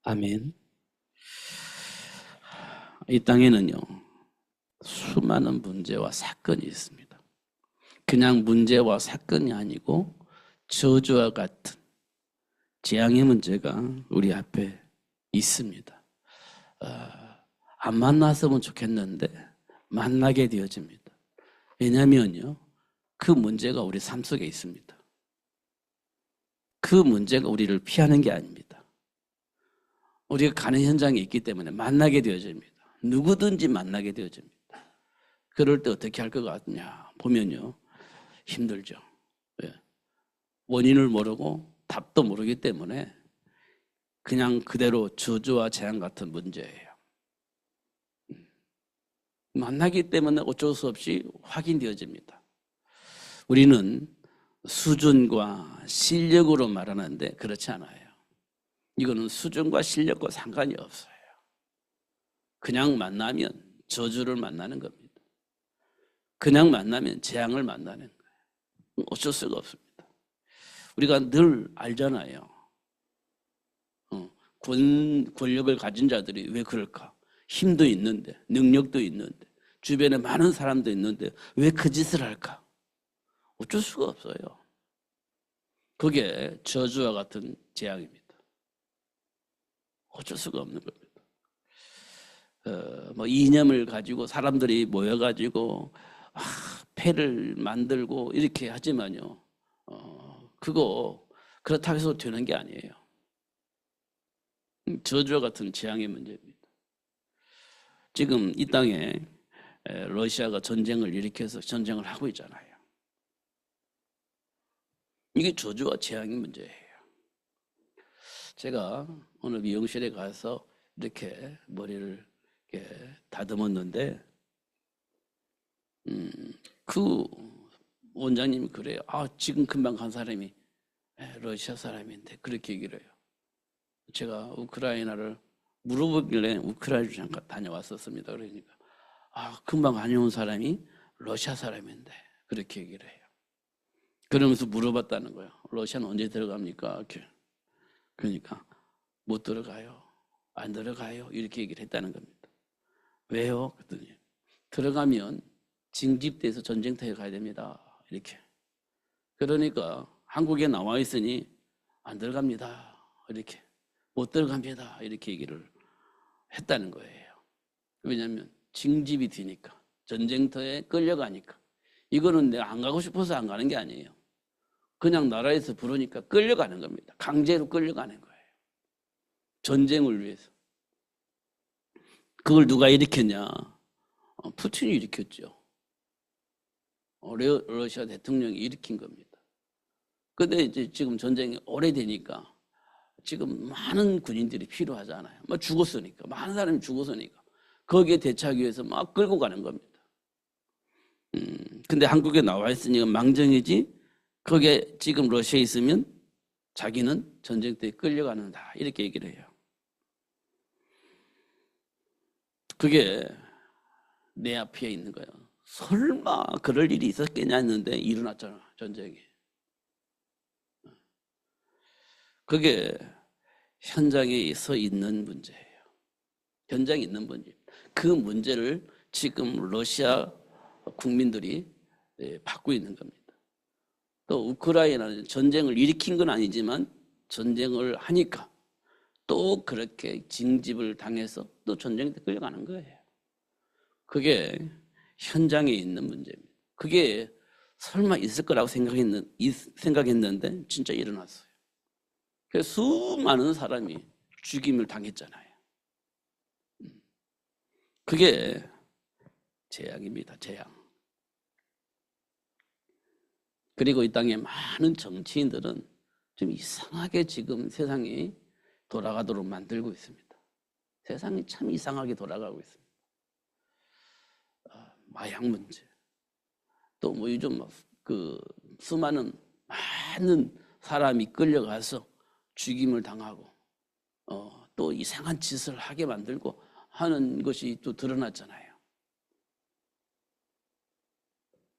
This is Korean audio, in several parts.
아멘. 이 땅에는요, 수많은 문제와 사건이 있습니다. 그냥 문제와 사건이 아니고 저주와 같은 재앙의 문제가 우리 앞에 있습니다. 안 만났으면 좋겠는데 만나게 되어집니다. 왜냐면요, 그 문제가 우리 삶 속에 있습니다. 그 문제가 우리를 피하는 게 아닙니다. 우리가 가는 현장에 있기 때문에 만나게 되어집니다. 누구든지 만나게 되어집니다. 그럴 때 어떻게 할 것 같냐 보면요, 힘들죠. 왜? 원인을 모르고 답도 모르기 때문에 그냥 그대로 저주와 재앙 같은 문제예요. 만나기 때문에 어쩔 수 없이 확인되어집니다. 우리는 수준과 실력으로 말하는데 그렇지 않아요. 이거는 수준과 실력과 상관이 없어요. 그냥 만나면 저주를 만나는 겁니다. 그냥 만나면 재앙을 만나는 거예요. 어쩔 수가 없습니다. 우리가 늘 알잖아요. 권력을 가진 자들이 왜 그럴까? 힘도 있는데, 능력도 있는데, 주변에 많은 사람도 있는데 왜 그 짓을 할까? 어쩔 수가 없어요. 그게 저주와 같은 재앙입니다. 어쩔 수가 없는 겁니다. 뭐 이념을 가지고 사람들이 모여가지고 패를 만들고 이렇게 하지만요, 그거 그렇다고 해서 되는 게 아니에요. 저주와 같은 재앙의 문제입니다. 지금 이 땅에 러시아가 전쟁을 일으켜서 전쟁을 하고 있잖아요. 이게 저주와 재앙의 문제예요. 제가 오늘 미용실에 가서 이렇게 머리를 이렇게 다듬었는데, 그 원장님이 그래요. 지금 금방 간 사람이 러시아 사람인데 그렇게 얘기를 해요. 제가 우크라이나를 물어보길래 우크라이나를 잠깐 다녀왔었습니다. 그러니까 금방 다녀온 사람이 러시아 사람인데 그렇게 얘기를 해요. 그러면서 물어봤다는 거예요. 러시아는 언제 들어갑니까? 이렇게. 그러니까 못 들어가요. 안 들어가요. 이렇게 얘기를 했다는 겁니다. 왜요? 그랬더니 들어가면 징집돼서 전쟁터에 가야 됩니다. 이렇게. 그러니까 한국에 나와 있으니 안 들어갑니다. 이렇게. 못 들어갑니다. 이렇게 얘기를 했다는 거예요. 왜냐하면 징집이 되니까, 전쟁터에 끌려가니까. 이거는 내가 안 가고 싶어서 안 가는 게 아니에요. 그냥 나라에서 부르니까 끌려가는 겁니다. 강제로 끌려가는 거예요. 전쟁을 위해서. 그걸 누가 일으켰냐? 푸틴이 일으켰죠. 러시아 대통령이 일으킨 겁니다. 근데 이제 지금 전쟁이 오래되니까 지금 많은 군인들이 필요하잖아요. 막 죽었으니까. 많은 사람이 죽었으니까. 거기에 대처하기 위해서 막 끌고 가는 겁니다. 근데 한국에 나와 있으니까 망정이지, 거기에 지금 러시아에 있으면 자기는 전쟁터에 끌려가는다. 이렇게 얘기를 해요. 그게 내 앞에 있는 거예요. 설마 그럴 일이 있었겠냐 했는데 일어났잖아, 전쟁이. 그게 현장에 서 있는 문제예요. 현장에 있는 문제. 그 문제를 지금 러시아 국민들이 받고 있는 겁니다. 또 우크라이나는 전쟁을 일으킨 건 아니지만 전쟁을 하니까 또 그렇게 징집을 당해서 또 전쟁에 끌려가는 거예요. 그게 현장에 있는 문제입니다. 그게 설마 있을 거라고 생각했는데 진짜 일어났어요. 그래서 수많은 사람이 죽임을 당했잖아요. 그게 재앙입니다. 재앙. 그리고 이 땅에 많은 정치인들은 좀 이상하게 지금 세상이 돌아가도록 만들고 있습니다. 세상이 참 이상하게 돌아가고 있습니다. 마약 문제, 또 뭐 요즘 그 수많은 많은 사람이 끌려가서 죽임을 당하고 또 이상한 짓을 하게 만들고 하는 것이 또 드러났잖아요.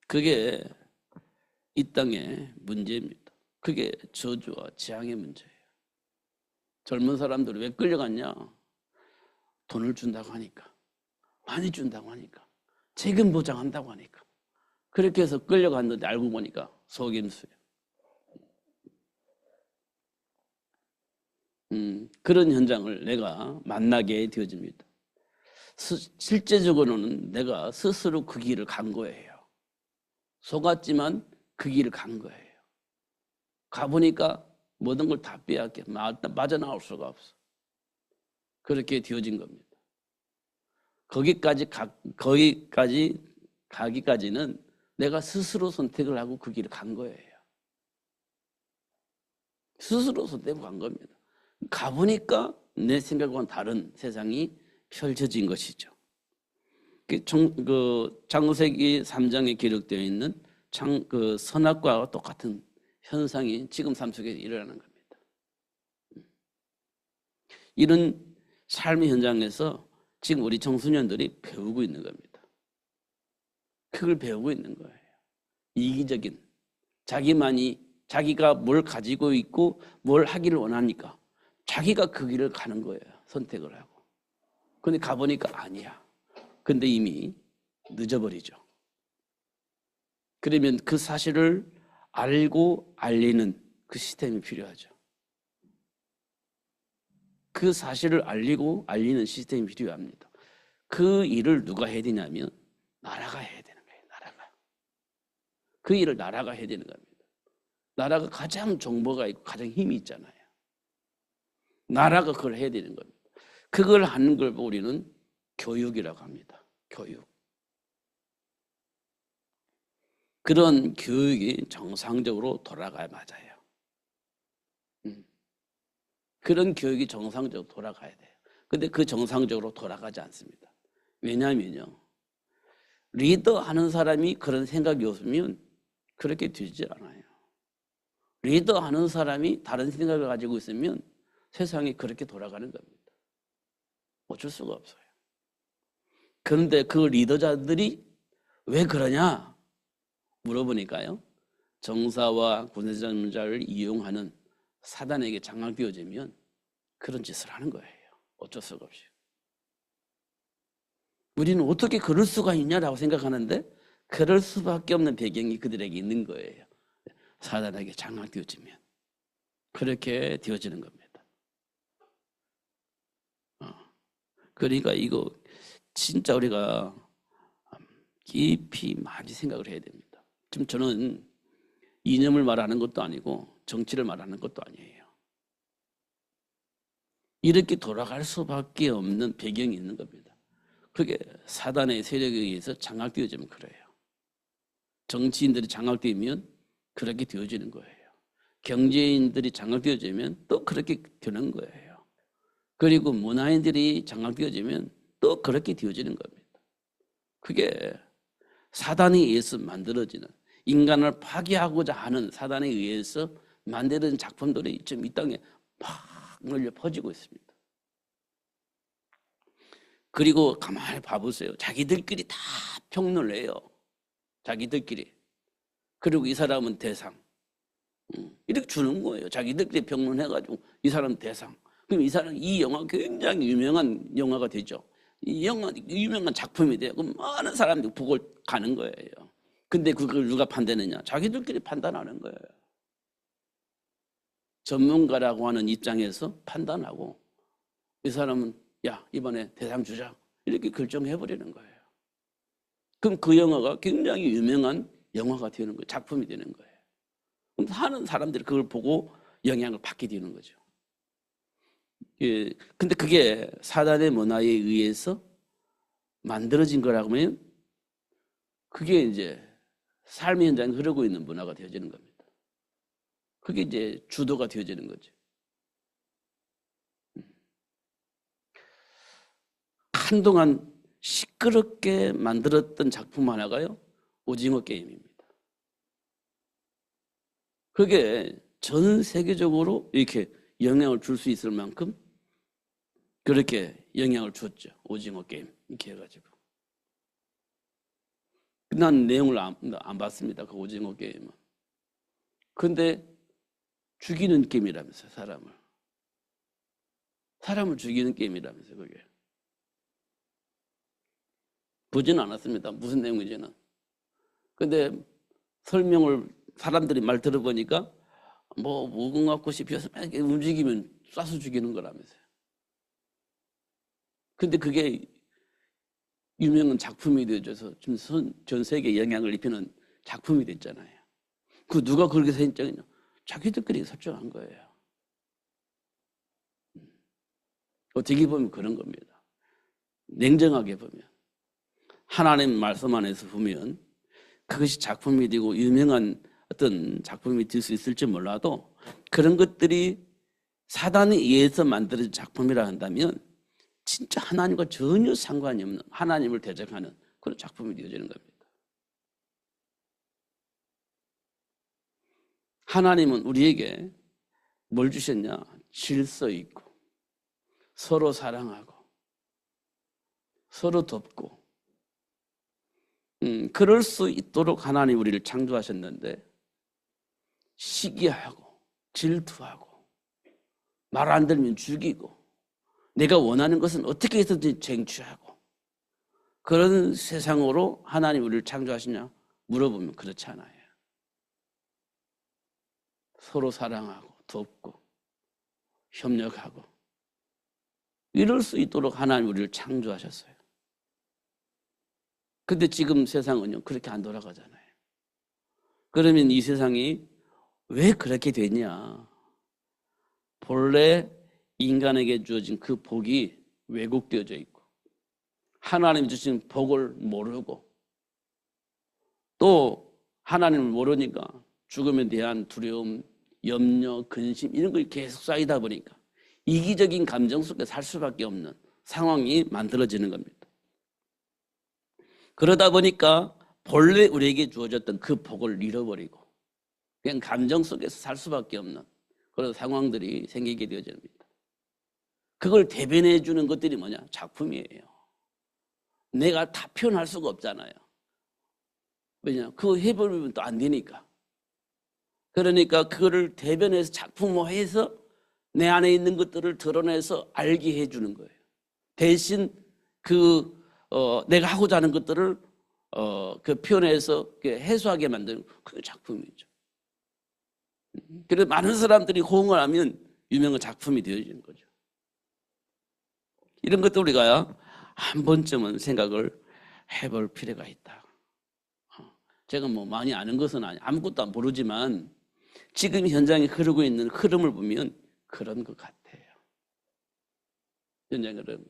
그게 이 땅의 문제입니다. 그게 저주와 재앙의 문제예요. 젊은 사람들이 왜 끌려갔냐? 돈을 준다고 하니까, 많이 준다고 하니까, 책임 보장한다고 하니까. 그렇게 해서 끌려갔는데 알고 보니까 속임수예요. 그런 현장을 내가 만나게 되어집니다. 실제적으로는 내가 스스로 그 길을 간 거예요. 속았지만 그 길을 간 거예요. 가보니까 모든 걸 다 빼앗겨. 빠져나올 수가 없어. 그렇게 되어진 겁니다. 거기까지 가기까지는 내가 스스로 선택을 하고 그 길을 간 거예요. 스스로 선택을 간 겁니다. 가보니까 내 생각과는 다른 세상이 펼쳐진 것이죠. 창세기 3장에 기록되어 있는 선악과와 똑같은 현상이 지금 삶 속에 일어나는 겁니다. 이런 삶의 현장에서 지금 우리 청소년들이 배우고 있는 겁니다. 그걸 배우고 있는 거예요. 이기적인, 자기가 뭘 가지고 있고 뭘 하기를 원하니까 자기가 그 길을 가는 거예요. 선택을 하고. 근데 가보니까 아니야. 근데 이미 늦어버리죠. 그러면 그 사실을 알고 알리는 그 시스템이 필요하죠. 그 사실을 알리고 알리는 시스템이 필요합니다. 그 일을 누가 해야 되냐면 나라가 해야 되는 거예요. 나라가. 그 일을 나라가 해야 되는 겁니다. 나라가 가장 정보가 있고 가장 힘이 있잖아요. 나라가 그걸 해야 되는 겁니다. 그걸 하는 걸 우리는 교육이라고 합니다. 교육. 그런 교육이 정상적으로 돌아가야 맞아요. 그런 교육이 정상적으로 돌아가야 돼요. 근데 그 정상적으로 돌아가지 않습니다. 왜냐하면요, 리더 하는 사람이 그런 생각이 없으면 그렇게 되지 않아요. 리더 하는 사람이 다른 생각을 가지고 있으면 세상이 그렇게 돌아가는 겁니다. 어쩔 수가 없어요. 그런데 그 리더자들이 왜 그러냐 물어보니까요, 정사와 군사정자를 이용하는 사단에게 장악되어지면 그런 짓을 하는 거예요. 어쩔 수가 없이. 우리는 어떻게 그럴 수가 있냐라고 생각하는데 그럴 수밖에 없는 배경이 그들에게 있는 거예요. 사단에게 장악되어지면 그렇게 되어지는 겁니다. 그러니까 이거 진짜 우리가 깊이 많이 생각을 해야 됩니다. 지금 저는 이념을 말하는 것도 아니고 정치를 말하는 것도 아니에요. 이렇게 돌아갈 수밖에 없는 배경이 있는 겁니다. 그게 사단의 세력에 의해서 장악되어지면 그래요. 정치인들이 장악되면 그렇게 되어지는 거예요. 경제인들이 장악되어지면 또 그렇게 되는 거예요. 그리고 문화인들이 장악되어지면 또 그렇게 되어지는 겁니다. 그게 사단에 의해서 만들어지는, 인간을 파괴하고자 하는 사단에 의해서 만드는 작품들이 지금 이 땅에 막 널려 퍼지고 있습니다. 그리고 가만히 봐보세요. 자기들끼리 다 평론을 해요. 자기들끼리. 그리고 이 사람은 대상. 이렇게 주는 거예요. 자기들끼리 평론해가지고 이 사람 대상. 그럼 이 사람, 이 영화 굉장히 유명한 영화가 되죠. 이 영화 유명한 작품이 돼요. 그럼 많은 사람들이 보고 가는 거예요. 근데 그걸 누가 판단하느냐? 자기들끼리 판단하는 거예요. 전문가라고 하는 입장에서 판단하고 이 사람은 야, 이번에 대상 주자 이렇게 결정해버리는 거예요. 그럼 그 영화가 굉장히 유명한 영화가 되는 거예요. 작품이 되는 거예요. 그럼 하는 사람들이 그걸 보고 영향을 받게 되는 거죠. 예, 근데 그게 사단의 문화에 의해서 만들어진 거라고 하면 그게 이제 삶의 현장에 흐르고 있는 문화가 되어지는 겁니다. 그게 이제 주도가 되어지는 거죠. 한동안 시끄럽게 만들었던 작품 하나가요, 오징어 게임입니다. 그게 전 세계적으로 이렇게 영향을 줄 수 있을 만큼 그렇게 영향을 줬죠. 오징어 게임 이렇게 해가지고. 난 내용을 안 봤습니다. 그 오징어 게임은. 근데 죽이는 게임이라면서요, 사람을. 사람을 죽이는 게임이라면서요, 그게. 보지는 않았습니다. 무슨 내용인지는. 근데 설명을 사람들이 말 들어보니까 뭐 무궁화 꽃이 피어서 막 이렇게 움직이면 쏴서 죽이는 거라면서요. 근데 그게 유명한 작품이 되어져서 지금 전 세계에 영향을 입히는 작품이 됐잖아요. 그 누가 그렇게 설정했냐? 자기들끼리 설정한 거예요. 어떻게 보면 그런 겁니다. 냉정하게 보면. 하나님 말씀 안에서 보면 그것이 작품이 되고 유명한 어떤 작품이 될 수 있을지 몰라도 그런 것들이 사단에 의해서 만들어진 작품이라 한다면 진짜 하나님과 전혀 상관이 없는 하나님을 대적하는 그런 작품이 되어지는 겁니다. 하나님은 우리에게 뭘 주셨냐? 질서 있고 서로 사랑하고 서로 돕고 그럴 수 있도록 하나님 우리를 창조하셨는데 시기하고 질투하고 말 안 들으면 죽이고 내가 원하는 것은 어떻게 해서든지 쟁취하고 그런 세상으로 하나님 우리를 창조하시냐 물어보면 그렇지 않아요. 서로 사랑하고 돕고 협력하고 이럴 수 있도록 하나님 우리를 창조하셨어요. 근데 지금 세상은요 그렇게 안 돌아가잖아요. 그러면 이 세상이 왜 그렇게 됐냐? 본래 인간에게 주어진 그 복이 왜곡되어져 있고 하나님 주신 복을 모르고 또 하나님을 모르니까 죽음에 대한 두려움, 염려, 근심 이런 걸 계속 쌓이다 보니까 이기적인 감정 속에 살 수밖에 없는 상황이 만들어지는 겁니다. 그러다 보니까 본래 우리에게 주어졌던 그 복을 잃어버리고 그냥 감정 속에서 살 수밖에 없는 그런 상황들이 생기게 되어집니다. 그걸 대변해 주는 것들이 뭐냐? 작품이에요. 내가 다 표현할 수가 없잖아요. 왜냐? 그거 해버리면 또 안 되니까. 그러니까 그거를 대변해서 작품화해서 내 안에 있는 것들을 드러내서 알게 해주는 거예요. 대신 내가 하고자 하는 것들을 그 표현해서 해소하게 만드는 그게 작품이죠. 그래서 많은 사람들이 호응을 하면 유명한 작품이 되어지는 거죠. 이런 것도 우리가 한 번쯤은 생각을 해볼 필요가 있다. 제가 뭐 많이 아는 것은 아무것도 안 모르지만 지금 현장에 흐르고 있는 흐름을 보면 그런 것 같아요. 현장의 흐름.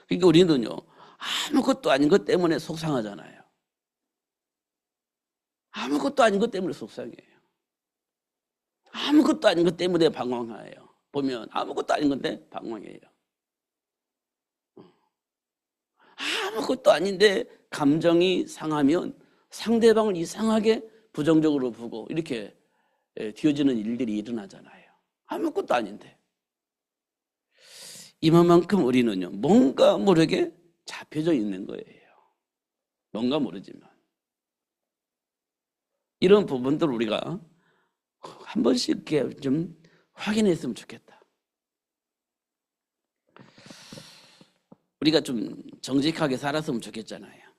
그러니까 우리는요 아무것도 아닌 것 때문에 속상하잖아요. 아무것도 아닌 것 때문에 속상해요. 아무것도 아닌 것 때문에 방황해요. 보면 아무것도 아닌 건데 방황해요. 아무것도 아닌데 감정이 상하면 상대방을 이상하게 부정적으로 보고 이렇게 뒤어지는 일들이 일어나잖아요. 아무것도 아닌데. 이만큼 우리는요 뭔가 모르게 잡혀져 있는 거예요. 뭔가 모르지만. 이런 부분들을 우리가 한 번씩 이렇게 좀 확인했으면 좋겠다. 우리가 좀 정직하게 살았으면 좋겠잖아요.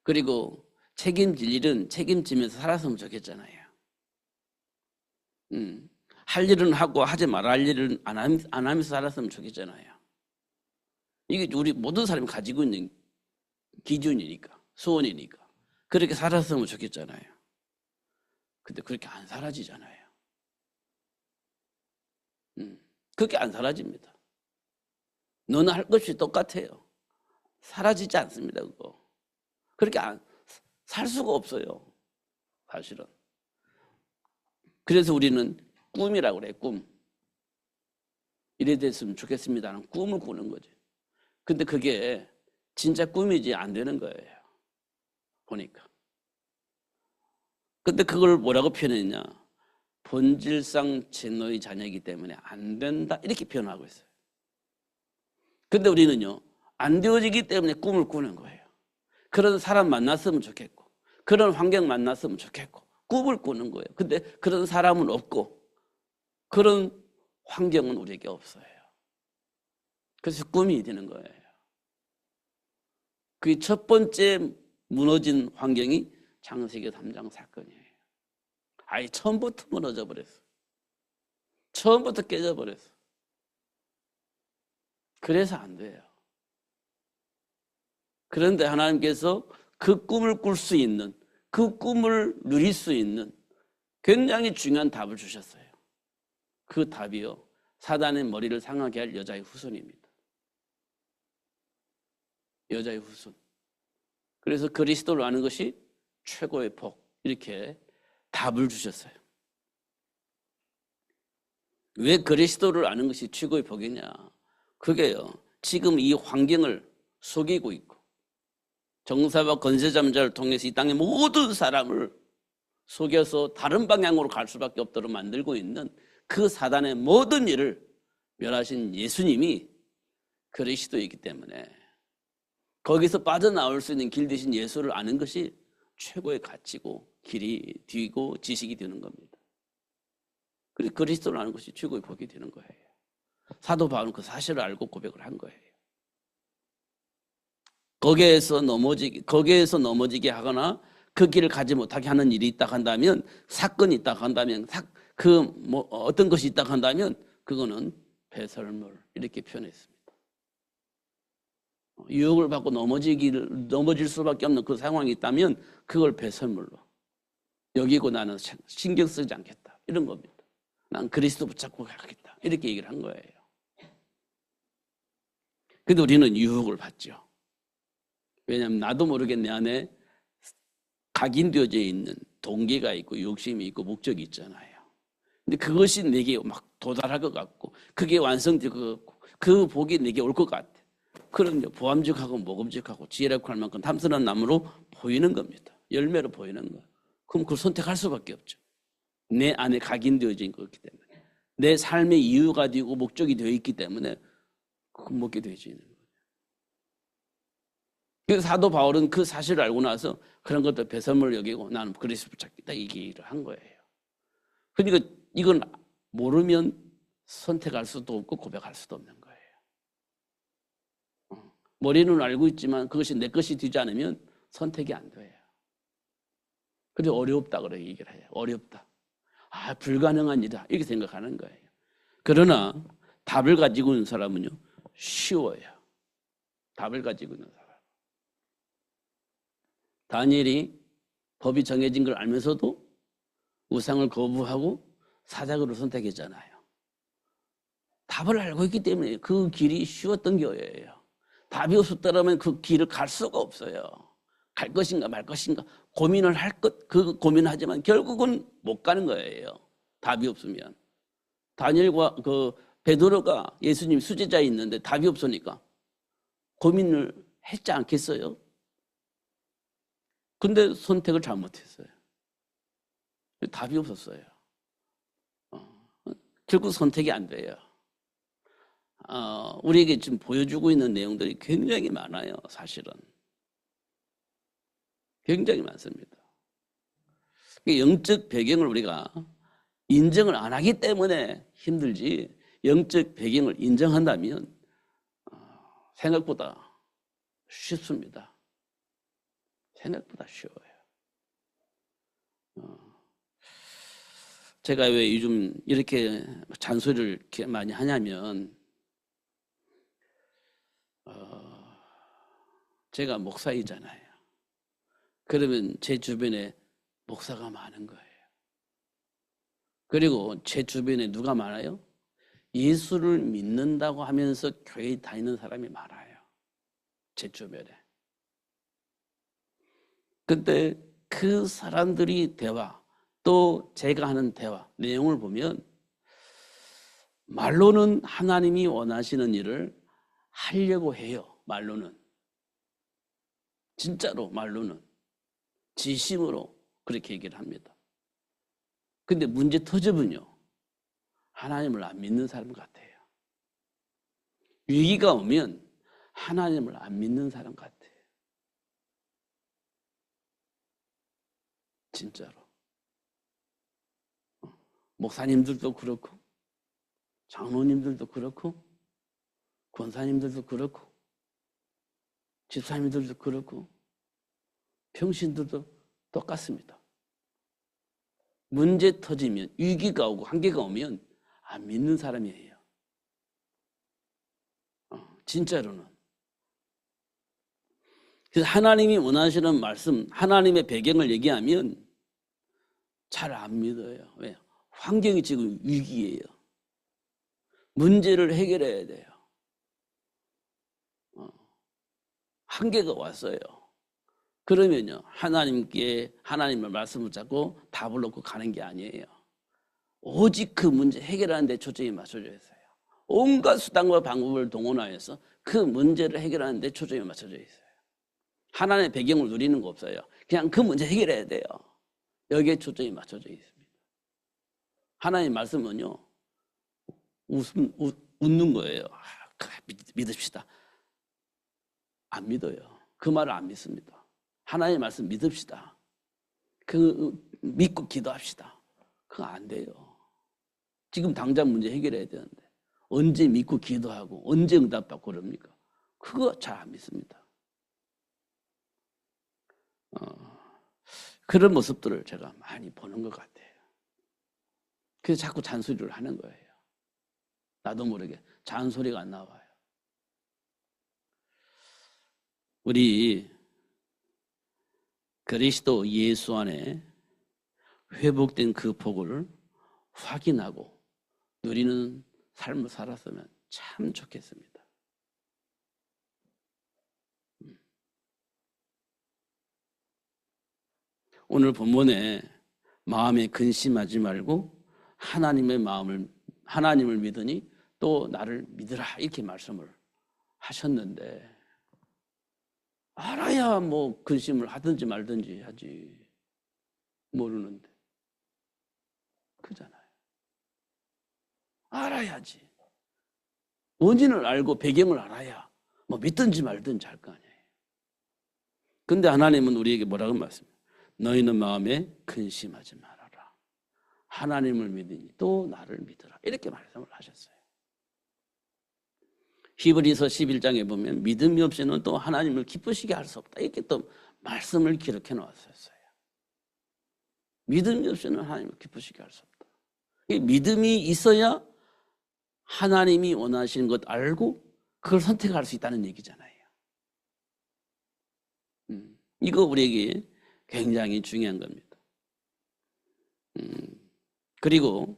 그리고 책임질 일은 책임지면서 살았으면 좋겠잖아요. 할 일은 하고 하지 말아야 할 일은 안 하면서 살았으면 좋겠잖아요. 이게 우리 모든 사람이 가지고 있는 기준이니까, 소원이니까. 그렇게 살았으면 좋겠잖아요. 근데 그렇게 안 사라지잖아요. 그렇게 안 사라집니다. 너는 할 것이 똑같아요. 사라지지 않습니다, 그거. 그렇게 살 수가 없어요, 사실은. 그래서 우리는 꿈이라고 그래요, 꿈. 이래 됐으면 좋겠습니다는 꿈을 꾸는 거죠. 근데 그게 진짜 꿈이지 안 되는 거예요, 보니까. 근데 그걸 뭐라고 표현했냐? 본질상 진노의 자녀이기 때문에 안 된다 이렇게 표현하고 있어요. 근데 우리는요 안 되어지기 때문에 꿈을 꾸는 거예요. 그런 사람 만났으면 좋겠고 그런 환경 만났으면 좋겠고 꿈을 꾸는 거예요. 근데 그런 사람은 없고 그런 환경은 우리에게 없어요. 그래서 꿈이 되는 거예요. 그 첫 번째 무너진 환경이 창세기 3장 사건이에요. 아예 처음부터 무너져 버렸어. 처음부터 깨져버렸어. 그래서 안 돼요. 그런데 하나님께서 그 꿈을 꿀 수 있는, 그 꿈을 누릴 수 있는 굉장히 중요한 답을 주셨어요. 그 답이요, 사단의 머리를 상하게 할 여자의 후손입니다. 여자의 후손. 그래서 그리스도를 아는 것이 최고의 복, 이렇게 답을 주셨어요. 왜 그리스도를 아는 것이 최고의 복이냐? 그게요, 지금 이 환경을 속이고 있고 정사와 권세잠자를 통해서 이 땅의 모든 사람을 속여서 다른 방향으로 갈 수밖에 없도록 만들고 있는 그 사단의 모든 일을 멸하신 예수님이 그리스도이기 때문에 거기서 빠져나올 수 있는 길 대신 예수를 아는 것이 최고의 가치고 길이 되고 지식이 되는 겁니다. 그래서 그리스도를 아는 것이 최고의 복이 되는 거예요. 사도 바울은 그 사실을 알고 고백을 한 거예요. 거기에서 넘어지게 하거나 그 길을 가지 못하게 하는 일이 있다 한다면, 사건이 있다 한다면, 어떤 것이 있다 한다면 그거는 배설물, 이렇게 표현했습니다. 유혹을 받고 넘어질 수밖에 없는 그 상황이 있다면 그걸 배설물로 여기고 나는 신경 쓰지 않겠다, 이런 겁니다. 난 그리스도 붙잡고 가겠다, 이렇게 얘기를 한 거예요. 근데 우리는 유혹을 받죠. 왜냐하면 나도 모르게 내 안에 각인되어져 있는 동기가 있고 욕심이 있고 목적이 있잖아요. 근데 그것이 내게 막 도달할 것 같고 그게 완성될 것 같고 그 복이 내게 올 것 같아. 그럼 보암직하고 모금직하고 지혜롭고 할 만큼 탐스러운 나무로 보이는 겁니다. 열매로 보이는 거. 그럼 그걸 선택할 수밖에 없죠. 내 안에 각인되어져 있는 거기 때문에, 내 삶의 이유가 되고 목적이 되어 있기 때문에 그걸 먹게 되어져 있는 거예요. 그래서 사도 바울은 그 사실을 알고 나서 그런 것들 배설물 여기고 나는 그리스도 붙잡겠다, 이 얘기를 한 거예요. 그러니까 이건 모르면 선택할 수도 없고 고백할 수도 없는 거예요. 머리는 알고 있지만 그것이 내 것이 되지 않으면 선택이 안 돼요. 그래서 어렵다 그래 얘기를 해요. 어렵다. 불가능한 일이다, 이렇게 생각하는 거예요. 그러나 답을 가지고 있는 사람은요, 쉬워요. 답을 가지고 있는 사람. 다니엘이 법이 정해진 걸 알면서도 우상을 거부하고 사자굴을 선택했잖아요. 답을 알고 있기 때문에 그 길이 쉬웠던 거예요. 답이 없었다면 그 길을 갈 수가 없어요. 갈 것인가 말 것인가 고민을 그 고민하지만 결국은 못 가는 거예요. 답이 없으면. 다니엘과 베드로가 예수님 수제자에 있는데 답이 없으니까 고민을 했지 않겠어요? 근데 선택을 잘못했어요. 답이 없었어요. 결국 선택이 안 돼요. 우리에게 지금 보여주고 있는 내용들이 굉장히 많아요. 사실은 굉장히 많습니다. 영적 배경을 우리가 인정을 안 하기 때문에 힘들지, 영적 배경을 인정한다면 생각보다 쉽습니다. 생각보다 쉬워요. 제가 왜 요즘 이렇게 잔소리를 이렇게 많이 하냐면, 제가 목사이잖아요. 그러면 제 주변에 목사가 많은 거예요. 그리고 제 주변에 누가 많아요? 예수를 믿는다고 하면서 교회에 다니는 사람이 많아요. 제 주변에. 근데 그 사람들이 대화, 또 제가 하는 대화 내용을 보면 말로는 하나님이 원하시는 일을 하려고 해요. 말로는. 진짜로 말로는. 진심으로 그렇게 얘기를 합니다. 근데 문제 터져은요, 하나님을 안 믿는 사람 같아요. 위기가 오면 하나님을 안 믿는 사람 같아요. 진짜로. 목사님들도 그렇고 장로님들도 그렇고 권사님들도 그렇고 집사님들도 그렇고 평신들도 똑같습니다. 문제 터지면, 위기가 오고 한계가 오면 안 믿는 사람이에요. 진짜로는. 그래서 하나님이 원하시는 말씀, 하나님의 배경을 얘기하면 잘 안 믿어요. 왜? 환경이 지금 위기예요. 문제를 해결해야 돼요. 한계가 왔어요. 그러면요, 하나님의 말씀을 잡고 답을 놓고 가는 게 아니에요. 오직 그 문제 해결하는 데 초점이 맞춰져 있어요. 온갖 수단과 방법을 동원하여서 그 문제를 해결하는 데 초점이 맞춰져 있어요. 하나님의 배경을 누리는 거 없어요. 그냥 그 문제 해결해야 돼요. 여기에 초점이 맞춰져 있습니다. 하나님의 말씀은요, 웃는 거예요. 믿읍시다. 안 믿어요. 그 말을 안 믿습니다. 하나님의 말씀 믿읍시다. 믿고 기도합시다. 그거 안 돼요. 지금 당장 문제 해결해야 되는데 언제 믿고 기도하고 언제 응답받고 그럽니까? 그거 잘 안 믿습니다. 그런 모습들을 제가 많이 보는 것 같아요. 그래서 자꾸 잔소리를 하는 거예요. 나도 모르게 잔소리가 안 나와요. 우리 그리스도 예수 안에 회복된 그 복을 확인하고 누리는 삶을 살았으면 참 좋겠습니다. 오늘 본문에 마음에 근심하지 말고 하나님을 믿으니 또 나를 믿으라 이렇게 말씀을 하셨는데 알아야 뭐 근심을 하든지 말든지 하지 모르는데 그잖아요. 알아야지. 원인을 알고 배경을 알아야 뭐 믿든지 말든지 할 거 아니에요. 근데 하나님은 우리에게 뭐라고 말씀해요? 너희는 마음에 근심하지 말아라. 하나님을 믿으니 또 나를 믿으라. 이렇게 말씀을 하셨어요. 히브리서 11장에 보면 믿음이 없이는 또 하나님을 기쁘시게 할 수 없다. 이렇게 또 말씀을 기록해 놓았었어요. 믿음이 없이는 하나님을 기쁘시게 할 수 없다. 믿음이 있어야 하나님이 원하시는 것 알고 그걸 선택할 수 있다는 얘기잖아요. 이거 우리에게 굉장히 중요한 겁니다. 그리고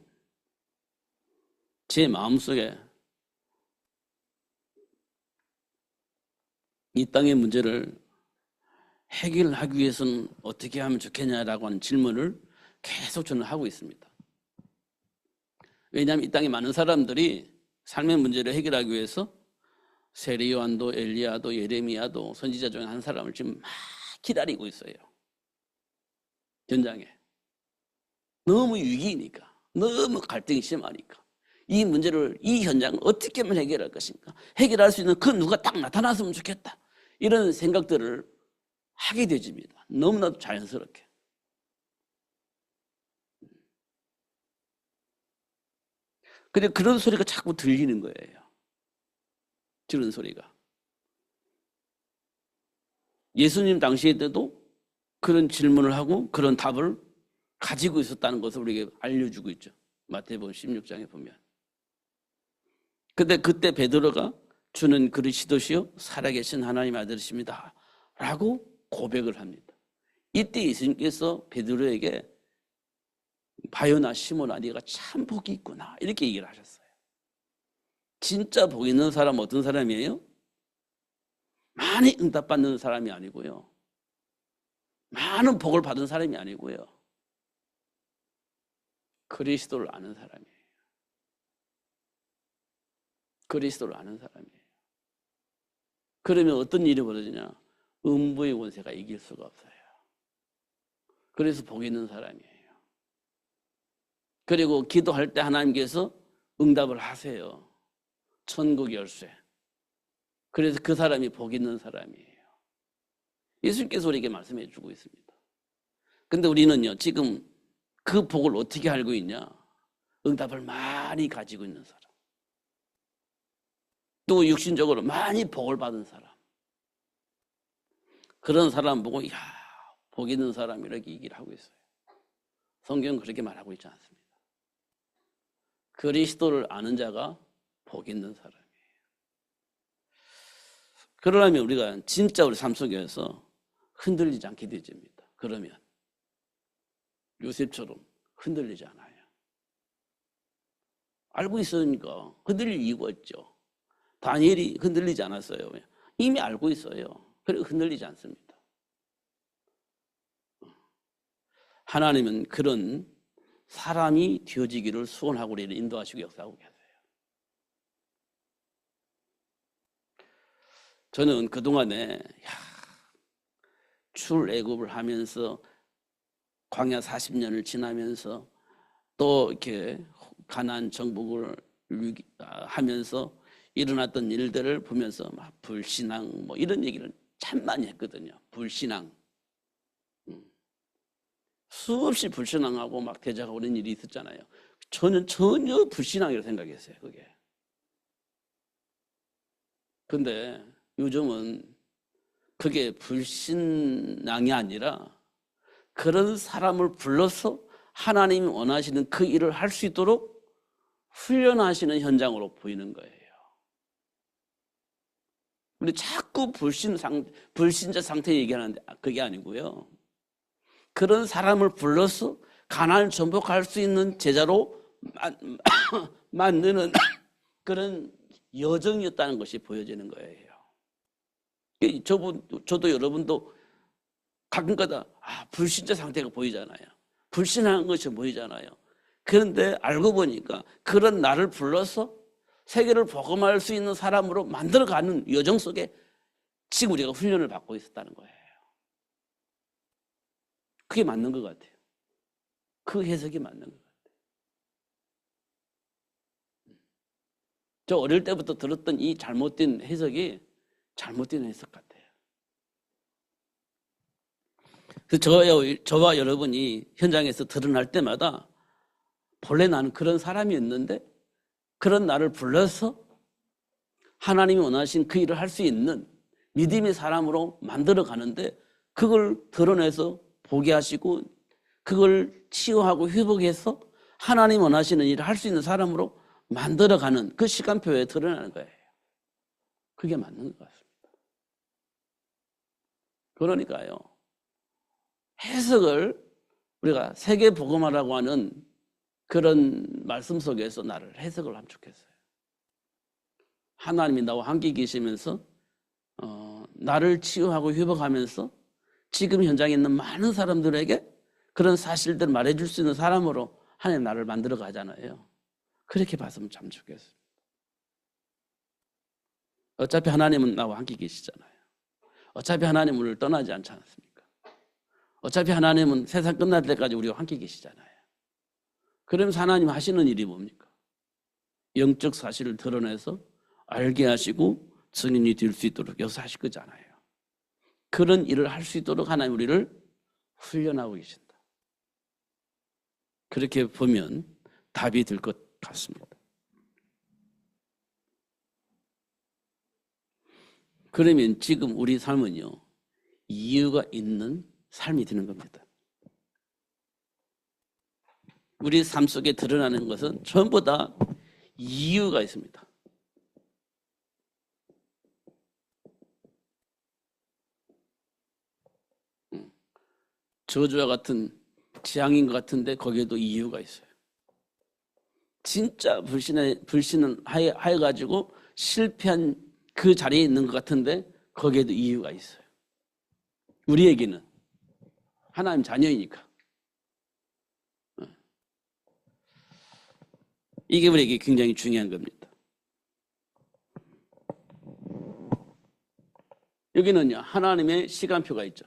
제 마음속에 이 땅의 문제를 해결하기 위해서는 어떻게 하면 좋겠냐라고 하는 질문을 계속 저는 하고 있습니다. 왜냐하면 이 땅에 많은 사람들이 삶의 문제를 해결하기 위해서 세례 요한도 엘리야도 예레미야도 선지자 중에 한 사람을 지금 막 기다리고 있어요. 현장에. 너무 위기니까, 너무 갈등이 심하니까 이 문제를, 이 현장을 어떻게 하면 해결할 것인가, 해결할 수 있는 그 누가 딱 나타났으면 좋겠다, 이런 생각들을 하게 되집니다. 너무나도 자연스럽게. 근데 그런 소리가 자꾸 들리는 거예요. 그런 소리가. 예수님 당시에 때도 그런 질문을 하고 그런 답을 가지고 있었다는 것을 우리에게 알려주고 있죠. 마태복음 16장에 보면. 근데 그때 베드로가 주는 그리스도시요 살아계신 하나님 아들이십니다 라고 고백을 합니다. 이때 예수님께서 베드로에게 바요나 시몬아 네가 참 복이 있구나 이렇게 얘기를 하셨어요. 진짜 복 있는 사람은 어떤 사람이에요? 많이 응답받는 사람이 아니고요, 많은 복을 받은 사람이 아니고요, 그리스도를 아는 사람이에요. 그리스도를 아는 사람이에요. 그러면 어떤 일이 벌어지냐? 음부의 권세가 이길 수가 없어요. 그래서 복 있는 사람이에요. 그리고 기도할 때 하나님께서 응답을 하세요. 천국 열쇠. 그래서 그 사람이 복 있는 사람이에요. 예수님께서 우리에게 말씀해 주고 있습니다. 근데 우리는요, 지금 그 복을 어떻게 알고 있냐? 응답을 많이 가지고 있는 사람. 또 육신적으로 많이 복을 받은 사람, 그런 사람 보고 야, 복 있는 사람이 이렇게 얘기를 하고 있어요. 성경은 그렇게 말하고 있지 않습니다. 그리스도를 아는 자가 복 있는 사람이에요. 그러려면 우리가 진짜 우리 삶 속에서 흔들리지 않게 되집니다. 그러면 요셉처럼 흔들리지 않아요. 알고 있으니까 흔들릴 이유가 없죠. 다니엘이 흔들리지 않았어요. 이미 알고 있어요. 그리고 흔들리지 않습니다. 하나님은 그런 사람이 되어지기를 소원하고 우리를 인도하시고 역사하고 계세요. 저는 그동안에 출애굽을 하면서 광야 40년을 지나면서 또 이렇게 가나안 정복을 하면서 일어났던 일들을 보면서 막 불신앙 뭐 이런 얘기를 참 많이 했거든요. 불신앙. 수없이 불신앙하고 막 대적하고 그런 일이 있었잖아요. 저는 전혀 불신앙이라고 생각했어요. 그게. 근데 요즘은 그게 불신앙이 아니라 그런 사람을 불러서 하나님이 원하시는 그 일을 할 수 있도록 훈련하시는 현장으로 보이는 거예요. 우리 자꾸 불신자 상태 얘기하는데 그게 아니고요. 그런 사람을 불러서 가나안을 정복할 수 있는 제자로 만드는 그런 여정이었다는 것이 보여지는 거예요. 저도 여러분도 가끔가다 불신자 상태가 보이잖아요. 불신한 것이 보이잖아요. 그런데 알고 보니까 그런 나를 불러서 세계를 복음할 수 있는 사람으로 만들어가는 여정 속에 지금 우리가 훈련을 받고 있었다는 거예요. 그게 맞는 것 같아요. 그 해석이 맞는 것 같아요. 저 어릴 때부터 들었던 이 잘못된 해석이 잘못된 해석 같아요. 그래서 저와 여러분이 현장에서 드러날 때마다 본래 나는 그런 사람이었는데 그런 나를 불러서 하나님이 원하신 그 일을 할 수 있는 믿음의 사람으로 만들어 가는데 그걸 드러내서 보게 하시고 그걸 치유하고 회복해서 하나님 원하시는 일을 할 수 있는 사람으로 만들어 가는 그 시간표에 드러나는 거예요. 그게 맞는 것 같습니다. 그러니까요. 해석을 우리가 세계 복음화라고 하는 그런 말씀 속에서 나를 해석을 하면 좋겠어요. 하나님이 나와 함께 계시면서 나를 치유하고 회복하면서 지금 현장에 있는 많은 사람들에게 그런 사실들을 말해줄 수 있는 사람으로 하나님 나를 만들어 가잖아요. 그렇게 봤으면 참 좋겠어요. 어차피 하나님은 나와 함께 계시잖아요. 어차피 하나님은 우리를 떠나지 않지 않습니까? 어차피 하나님은 세상 끝날 때까지 우리와 함께 계시잖아요. 그러면서 하나님 하시는 일이 뭡니까? 영적 사실을 드러내서 알게 하시고 증인이 될 수 있도록 역사하실 거잖아요. 그런 일을 할 수 있도록 하나님 우리를 훈련하고 계신다. 그렇게 보면 답이 될 것 같습니다. 그러면 지금 우리 삶은요, 이유가 있는 삶이 되는 겁니다. 우리 삶 속에 드러나는 것은 전부 다 이유가 있습니다. 저주와 같은 재앙인 것 같은데 거기에도 이유가 있어요. 진짜 불신을 해가지고 실패한 그 자리에 있는 것 같은데 거기에도 이유가 있어요. 우리에게는 하나님 자녀이니까. 이게 우리에게 굉장히 중요한 겁니다. 여기는요, 하나님의 시간표가 있죠.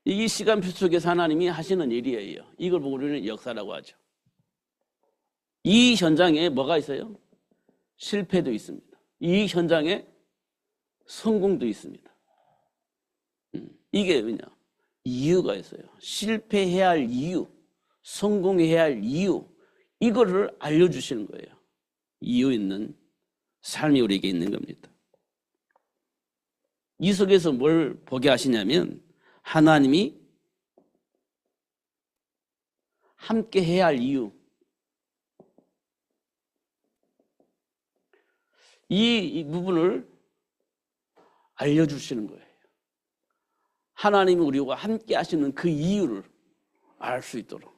이 시간표 속에서 하나님이 하시는 일이에요. 이걸 보고 우리는 역사라고 하죠. 이 현장에 뭐가 있어요? 실패도 있습니다. 이 현장에 성공도 있습니다. 이게 왜냐? 이유가 있어요. 실패해야 할 이유, 성공해야 할 이유, 이거를 알려주시는 거예요. 이유 있는 삶이 우리에게 있는 겁니다. 이 속에서 뭘 보게 하시냐면 하나님이 함께 해야 할 이유, 이 부분을 알려주시는 거예요. 하나님이 우리와 함께 하시는 그 이유를 알 수 있도록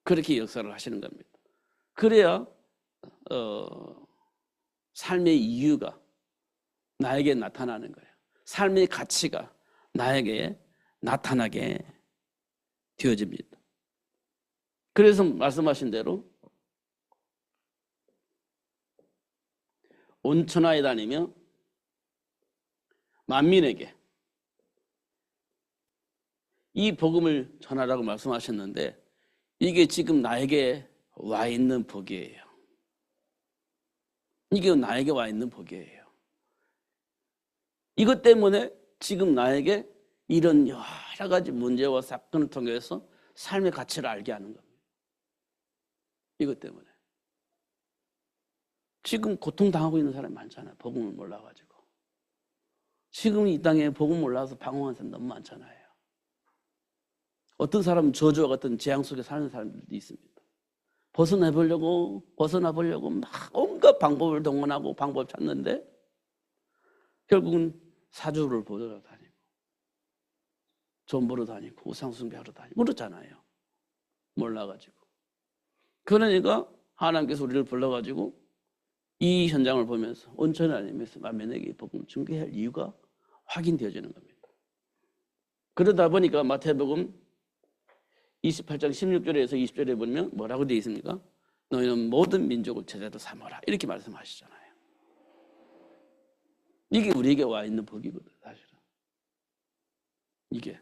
그렇게 역사를 하시는 겁니다. 그래야 삶의 이유가 나에게 나타나는 거예요. 삶의 가치가 나에게 나타나게 되어집니다. 그래서 말씀하신 대로 온 천하에 다니며 만민에게 이 복음을 전하라고 말씀하셨는데 이게 지금 나에게 와 있는 복이에요. 이게 나에게 와 있는 복이에요. 이것 때문에 지금 나에게 이런 여러 가지 문제와 사건을 통해서 삶의 가치를 알게 하는 겁니다. 이것 때문에. 지금 고통당하고 있는 사람이 많잖아요. 복음을 몰라가지고. 지금 이 땅에 복음 몰라서 방황하는 사람 너무 많잖아요. 어떤 사람은 저주와 같은 재앙 속에 사는 사람들도 있습니다. 벗어나보려고 막 온갖 방법을 동원하고 방법을 찾는데 결국은 사주를 보러 다니고 돈 벌어 다니고 우상숭배하러 다니고 그렇잖아요. 몰라가지고. 그러니까 하나님께서 우리를 불러가지고 이 현장을 보면서 온천을 다니면서 만민에게 복음을 증거할 이유가 확인되어지는 겁니다. 그러다 보니까 마태복음 28장 16절에서 20절에 보면 뭐라고 되어 있습니까? 너희는 모든 민족을 제자도 삼아라 이렇게 말씀하시잖아요. 이게 우리에게 와 있는 복이거든 사실은. 이게.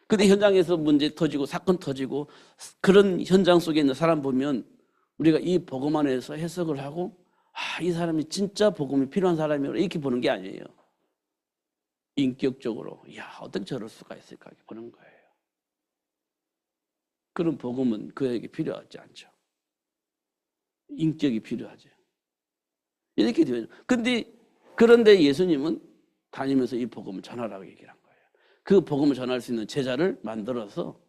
근데 현장에서 문제 터지고 사건 터지고 그런 현장 속에 있는 사람 보면 우리가 이 복음 안에서 해석을 하고 이 사람이 진짜 복음이 필요한 사람이라 이렇게 보는 게 아니에요. 인격적으로 어떻게 저럴 수가 있을까 이렇게 보는 거예요. 그런 복음은 그에게 필요하지 않죠. 인격이 필요하죠. 이렇게 되죠. 그런데 예수님은 다니면서 이 복음을 전하라고 얘기를 한 거예요. 그 복음을 전할 수 있는 제자를 만들어서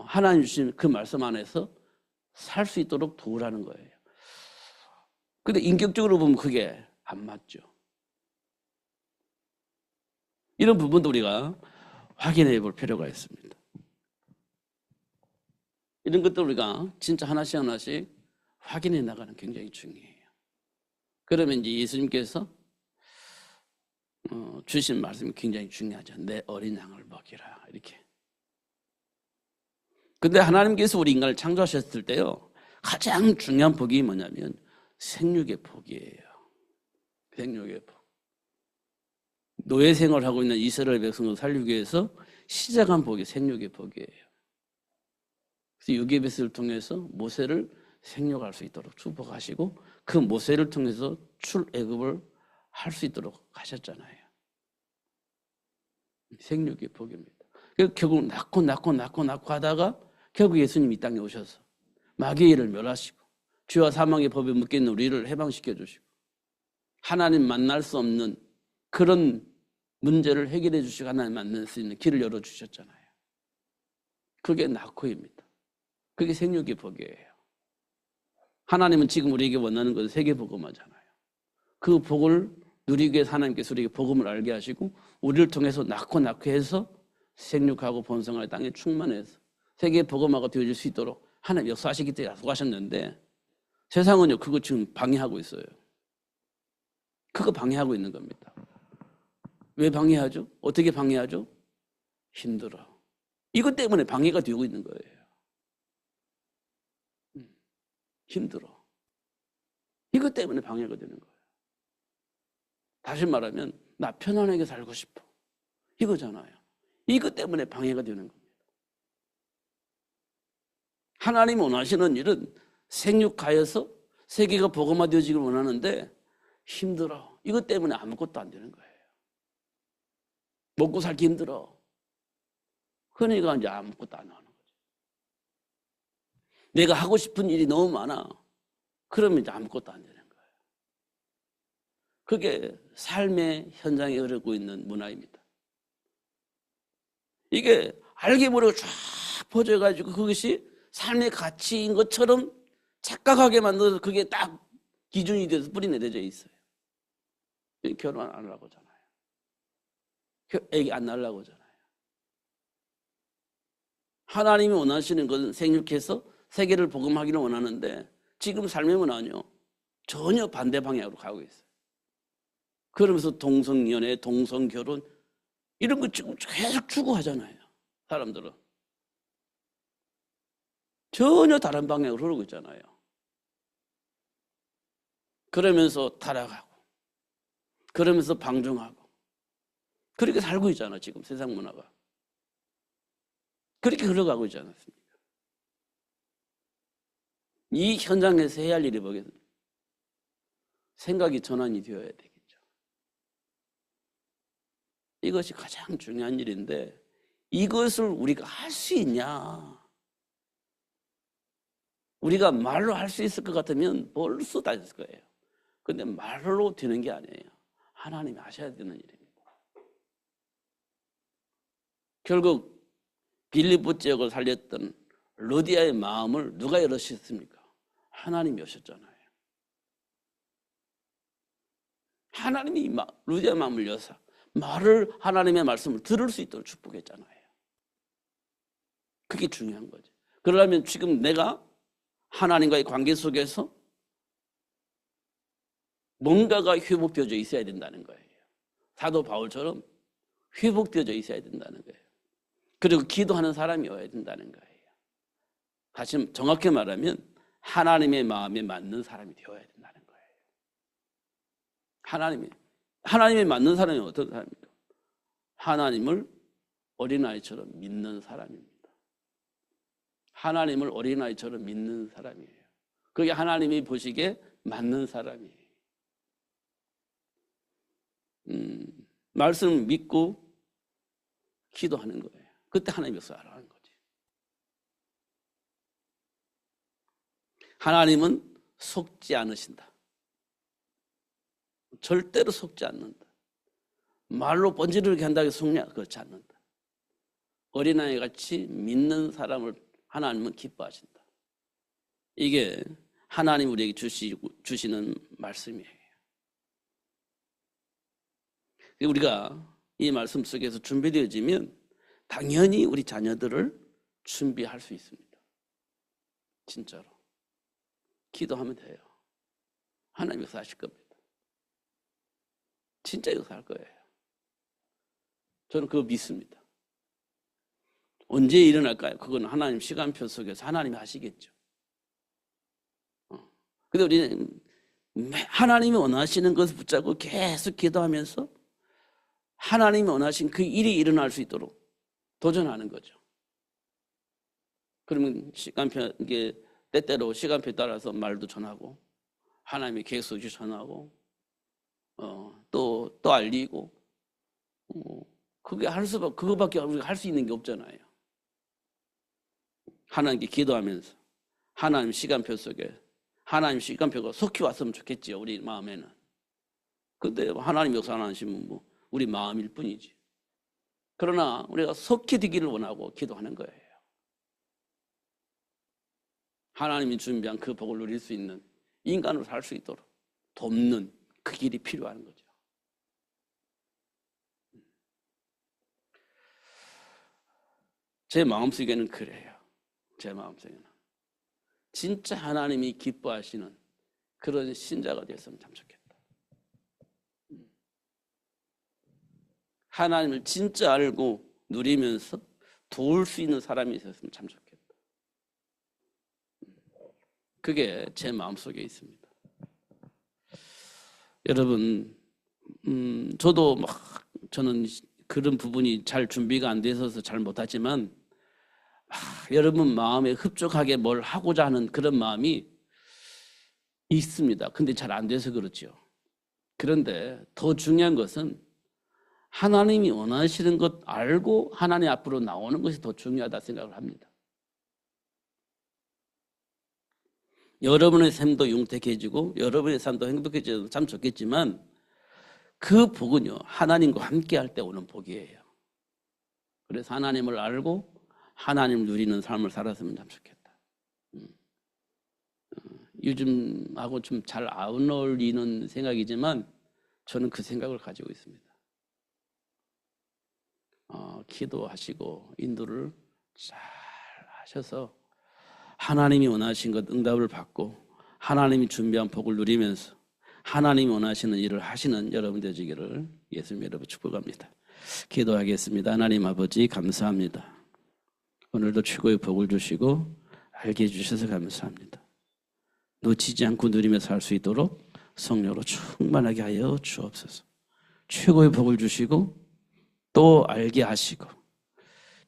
하나님 주신 그 말씀 안에서 살 수 있도록 도우라는 거예요. 근데 인격적으로 보면 그게 안 맞죠. 이런 부분도 우리가 확인해 볼 필요가 있습니다. 이런 것도 우리가 진짜 하나씩 하나씩 확인해 나가는 굉장히 중요해요. 그러면 이제 예수님께서 주신 말씀이 굉장히 중요하죠. 내 어린 양을 먹이라 이렇게. 근데 하나님께서 우리 인간을 창조하셨을 때요 가장 중요한 복이 뭐냐면 생육의 복이에요. 생육의 복. 노예 생활을 하고 있는 이스라엘 백성을 살리기 위해서 시작한 복이 생육의 복이에요. 그래서 유괴뱃을 통해서 모세를 생육할 수 있도록 축복하시고 그 모세를 통해서 출애굽을 할 수 있도록 하셨잖아요. 생육의 복입니다. 결국 낳고 하다가 결국 예수님이 이 땅에 오셔서 마귀의 일을 멸하시고 죄와 사망의 법에 묶여있는 우리를 해방시켜 주시고 하나님 만날 수 없는 그런 문제를 해결해 주시고 하나님 만날 수 있는 길을 열어주셨잖아요. 그게 낙후입니다. 그게 생육의 복이에요. 하나님은 지금 우리에게 원하는 것은 세계복음화잖아요. 그 복을 누리기 위해서 하나님께서 우리에게 복음을 알게 하시고 우리를 통해서 낳고 해서 생육하고 번성할 땅에 충만해서 세계복음화가 되어질 수 있도록 하나님 역사하시기 때문에 약속하셨는데 세상은요 그거 지금 방해하고 있어요. 그거 방해하고 있는 겁니다. 왜 방해하죠? 어떻게 방해하죠? 힘들어. 이것 때문에 방해가 되고 있는 거예요. 힘들어. 이것 때문에 방해가 되는 거예요. 다시 말하면 나 편안하게 살고 싶어. 이거잖아요. 이것 때문에 방해가 되는 겁니다. 하나님 원하시는 일은 생육하여서 세계가 복음화되어지길 원하는데 힘들어. 이것 때문에 아무것도 안 되는 거예요. 먹고 살기 힘들어. 그러니까 이제 아무것도 안 하는 거죠. 내가 하고 싶은 일이 너무 많아. 그러면 이제 아무것도 안 되는 거예요. 그게 삶의 현장에 흐르고 있는 문화입니다. 이게 알게 모르게 쫙 퍼져가지고 그것이 삶의 가치인 것처럼 착각하게 만들어서 그게 딱 기준이 돼서 뿌리 내려져 있어요. 결혼 안 하려고 하잖아요. 애기 안 낳으려고 하잖아요. 하나님이 원하시는 것은 생육해서 세계를 복음하기를 원하는데 지금 삶의 문화는요 전혀 반대 방향으로 가고 있어요. 그러면서 동성연애, 동성결혼 이런 거 지금 계속 추구하잖아요. 사람들은 전혀 다른 방향으로 흐르고 있잖아요. 그러면서 타락하고 그러면서 방종하고 그렇게 살고 있잖아. 지금 세상 문화가 그렇게 흘러가고 있지 않았습니까? 이 현장에서 해야 할 일이 뭐겠습니까? 생각이 전환이 되어야 되겠죠. 이것이 가장 중요한 일인데 이것을 우리가 할 수 있냐? 우리가 말로 할 수 있을 것 같으면 벌써 다 했을 거예요. 근데 말로 되는 게 아니에요. 하나님이 하셔야 되는 일입니다. 결국 빌립보 지역을 살렸던 루디아의 마음을 누가 열으셨습니까? 하나님이 여셨잖아요. 하나님이 루디아의 마음을 여서 하나님의 말씀을 들을 수 있도록 축복했잖아요. 그게 중요한 거죠. 그러려면 지금 내가 하나님과의 관계 속에서 뭔가가 회복되어져 있어야 된다는 거예요. 사도 바울처럼 회복되어져 있어야 된다는 거예요. 그리고 기도하는 사람이어야 된다는 거예요. 다시 정확히 말하면 하나님의 마음에 맞는 사람이 되어야 된다는 거예요. 하나님에 맞는 사람이 어떤 사람입니까? 하나님을 어린아이처럼 믿는 사람입니다. 하나님을 어린아이처럼 믿는 사람이에요. 그게 하나님이 보시기에 맞는 사람이에요. 말씀을 믿고 기도하는 거예요. 그때 하나님이 역사하라는 거지. 하나님은 속지 않으신다. 절대로 속지 않는다. 말로 번지르르게 한다고 해서 속냐? 그렇지 않는다. 어린아이 같이 믿는 사람을 하나님은 기뻐하신다. 이게 하나님 우리에게 주시는 말씀이에요. 우리가 이 말씀 속에서 준비되어지면 당연히 우리 자녀들을 준비할 수 있습니다. 진짜로. 기도하면 돼요. 하나님 역사하실 겁니다. 진짜 역사할 거예요. 저는 그거 믿습니다. 언제 일어날까요? 그건 하나님 시간표 속에서 하나님이 하시겠죠. 근데 우리는 하나님이 원하시는 것을 붙잡고 계속 기도하면서 하나님이 원하신 그 일이 일어날 수 있도록 도전하는 거죠. 그러면 이게 때때로 시간표에 따라서 말도 전하고 하나님의 계획속에 전하고 또 알리고 그거밖에 우리가 할 수 있는 게 없잖아요. 하나님께 기도하면서 하나님 시간표 속에 하나님 시간표가 속히 왔으면 좋겠지요. 우리 마음에는. 근데 하나님 역사 안 하시면 우리 마음일 뿐이지. 그러나 우리가 속히 되기를 원하고 기도하는 거예요. 하나님이 준비한 그 복을 누릴 수 있는 인간으로 살 수 있도록 돕는 그 길이 필요한 거죠. 제 마음속에는 그래요. 제 마음속에는. 진짜 하나님이 기뻐하시는 그런 신자가 되었으면 참 좋겠다. 하나님을 진짜 알고 누리면서 도울 수 있는 사람이 있었으면 참 좋겠다. 그게 제 마음속에 있습니다. 여러분, 저는 그런 부분이 잘 준비가 안 돼서 잘 못하지만 여러분 마음에 흡족하게 뭘 하고자 하는 그런 마음이 있습니다. 근데 잘 안 돼서 그렇죠. 그런데 더 중요한 것은 하나님이 원하시는 것 알고 하나님 앞으로 나오는 것이 더 중요하다 생각을 합니다. 여러분의 삶도 용택해지고 여러분의 삶도 행복해져도 참 좋겠지만 그 복은요, 하나님과 함께 할 때 오는 복이에요. 그래서 하나님을 알고 하나님을 누리는 삶을 살았으면 참 좋겠다. 요즘하고 좀 잘 안 어울리는 생각이지만 저는 그 생각을 가지고 있습니다. 기도하시고 인도를 잘 하셔서 하나님이 원하신 것 응답을 받고 하나님이 준비한 복을 누리면서 하나님이 원하시는 일을 하시는 여러분 되시기를 예수님 이름으로 축복합니다. 기도하겠습니다. 하나님 아버지 감사합니다. 오늘도 최고의 복을 주시고 알게 해주셔서 감사합니다. 놓치지 않고 누리며 살 수 있도록 성령으로 충만하게 하여 주옵소서. 최고의 복을 주시고 또 알게 하시고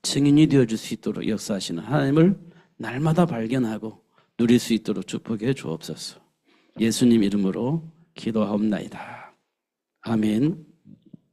증인이 되어줄 수 있도록 역사하시는 하나님을 날마다 발견하고 누릴 수 있도록 축복해 주옵소서. 예수님 이름으로 기도하옵나이다. 아멘.